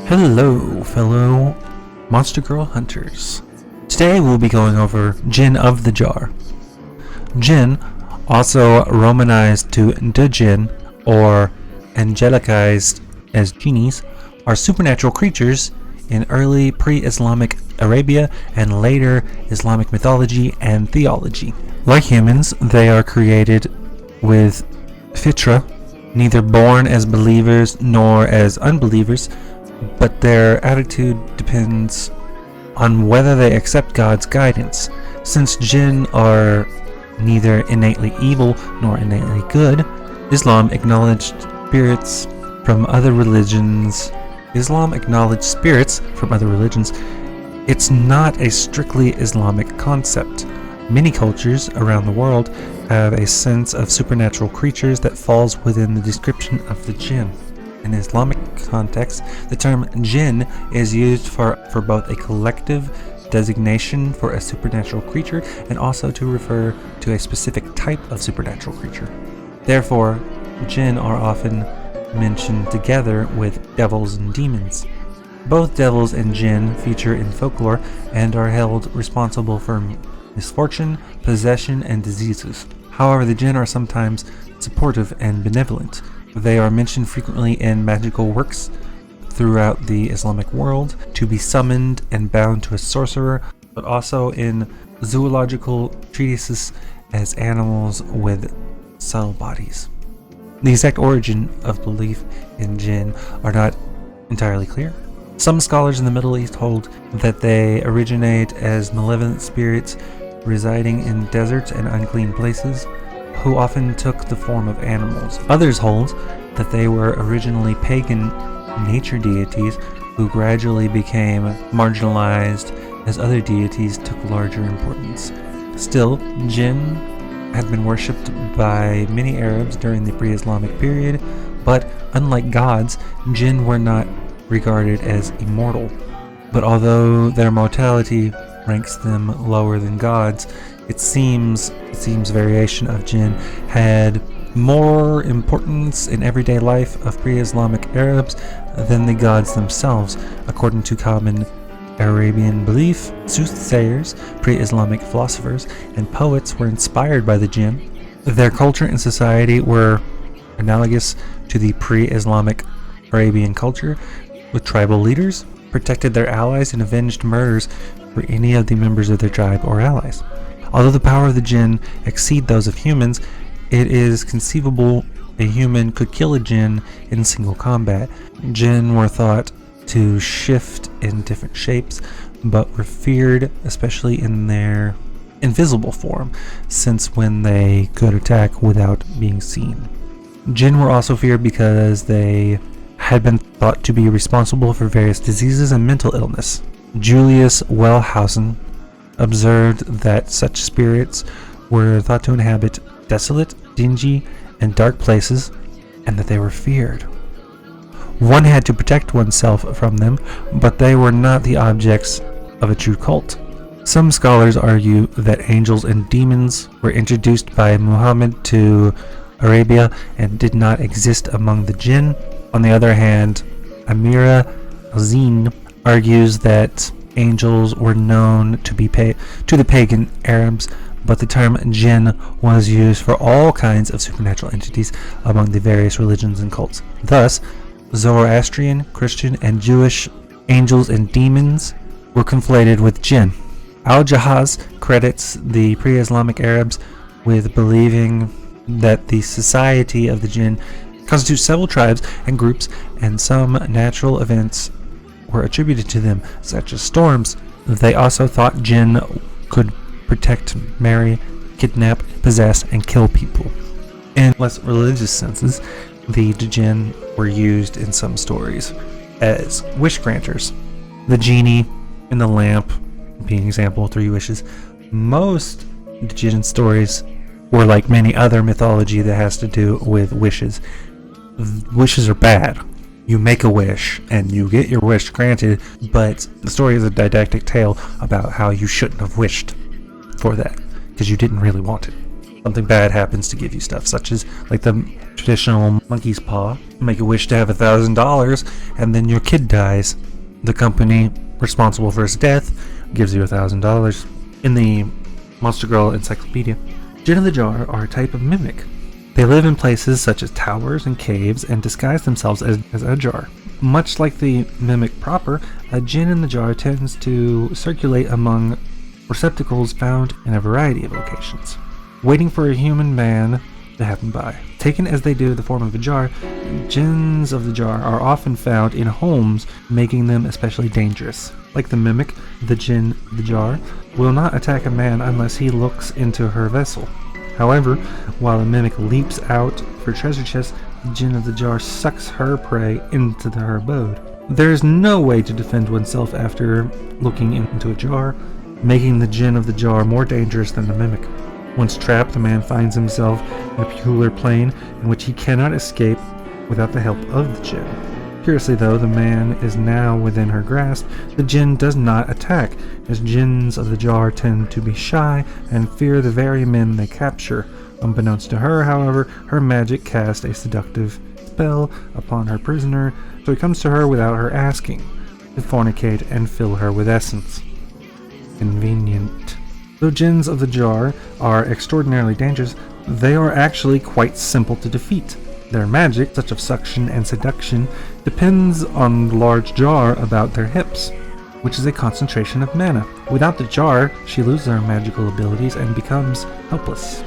Hello, fellow Monster Girl hunters. Today we'll be going over Jinn of the Jar. Jinn, also romanized to Djinn or angelicized as genies, are supernatural creatures in early pre-Islamic Arabia and later Islamic mythology and theology. Like humans, they are created with fitra, neither born as believers nor as unbelievers, but their attitude depends on whether they accept God's guidance. Since jinn are neither innately evil nor innately good, Islam acknowledged spirits from other religions. It's not a strictly Islamic concept. Many cultures around the world have a sense of supernatural creatures that falls within the description of the jinn. In Islamic context, the term jinn is used for both a collective designation for a supernatural creature and also to refer to a specific type of supernatural creature. Therefore, jinn are often mentioned together with devils and demons. Both devils and jinn feature in folklore and are held responsible for misfortune, possession, and diseases. However, the jinn are sometimes supportive and benevolent. They are mentioned frequently in magical works throughout the Islamic world to be summoned and bound to a sorcerer, but also in zoological treatises as animals with subtle bodies. The exact origin of belief in jinn are not entirely clear. Some scholars in the Middle East hold that they originate as malevolent spirits residing in deserts and unclean places, who often took the form of animals. Others hold that they were originally pagan nature deities who gradually became marginalized as other deities took larger importance. Still, jinn had been worshipped by many Arabs during the pre-Islamic period, but unlike gods, jinn were not regarded as immortal. But although their mortality ranks them lower than gods, it seems variation of jinn had more importance in everyday life of pre-Islamic Arabs than the gods themselves. According to common Arabian belief, soothsayers, pre-Islamic philosophers, and poets were inspired by the jinn. Their culture and society were analogous to the pre-Islamic Arabian culture, with tribal leaders protected their allies and avenged murders for any of the members of their tribe or allies. Although the power of the jinn exceed those of humans, it is conceivable a human could kill a jinn in single combat. Jinn were thought to shift in different shapes, but were feared especially in their invisible form, since when they could attack without being seen. Jinn were also feared because they had been thought to be responsible for various diseases and mental illness. Julius Wellhausen observed that such spirits were thought to inhabit desolate, dingy, and dark places, and that they were feared. One had to protect oneself from them, but they were not the objects of a true cult. Some scholars argue that angels and demons were introduced by Muhammad to Arabia and did not exist among the jinn. On the other hand, Amira Azin argues that angels were known to the pagan Arabs, but the term jinn was used for all kinds of supernatural entities among the various religions and cults. Thus, Zoroastrian, Christian, and Jewish angels and demons were conflated with jinn. Al-Jahaz credits the pre-Islamic Arabs with believing that the society of the jinn constitutes several tribes and groups, and some natural events were attributed to them, such as storms. They also thought jinn could protect, marry, kidnap, possess, and kill people. In less religious senses, the jinn were used in some stories as wish granters. The genie in the lamp being an example, 3 wishes. Most jinn stories were like many other mythology that has to do with wishes. Wishes are bad. You make a wish and you get your wish granted, but the story is a didactic tale about how you shouldn't have wished for that because you didn't really want it. something bad happens to give you stuff, such as like the traditional monkey's paw. Make a wish to have $1,000, and then your kid dies. The company responsible for his death gives you $1,000. In the Monster Girl Encyclopedia, Jinn of the Jar are a type of mimic. They live in places such as towers and caves and disguise themselves as a jar. Much like the mimic proper, a Jinn in the jar tends to circulate among receptacles found in a variety of locations, waiting for a human man to happen by. Taken as they do the form of a jar, Jinns of the jar are often found in homes, making them especially dangerous. Like the mimic, the Jinn of the jar will not attack a man unless he looks into her vessel. However, while the mimic leaps out for treasure chests, the Jinn of the jar sucks her prey into her abode. There is no way to defend oneself after looking into a jar, making the Jinn of the jar more dangerous than the mimic. Once trapped, the man finds himself in a peculiar plane in which he cannot escape without the help of the Jinn. Curiously though, the man is now within her grasp. The Jinn does not attack, as Jinns of the jar tend to be shy and fear the very men they capture. Unbeknownst to her, however, her magic casts a seductive spell upon her prisoner, so he comes to her without her asking, to fornicate and fill her with essence. Convenient. Though Jinns of the jar are extraordinarily dangerous, they are actually quite simple to defeat. Their magic, such as suction and seduction, depends on the large jar about their hips, which is a concentration of mana. Without the jar, she loses her magical abilities and becomes helpless.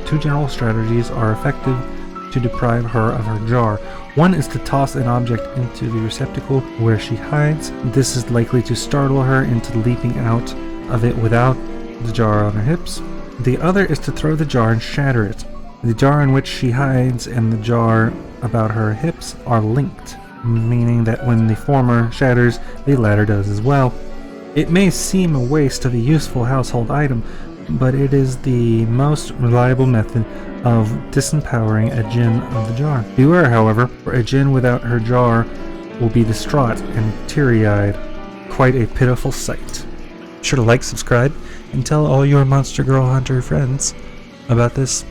Two general strategies are effective to deprive her of her jar. One is to toss an object into the receptacle where she hides. This is likely to startle her into leaping out of it without the jar on her hips. The other is to throw the jar and shatter it. The jar in which she hides and the jar about her hips are linked, meaning that when the former shatters, the latter does as well. It may seem a waste of a useful household item, but it is the most reliable method of disempowering a Jinn of the jar. Beware, however, for a Jinn without her jar will be distraught and teary-eyed. Quite a pitiful sight. Be sure to like, subscribe, and tell all your Monster Girl Hunter friends about this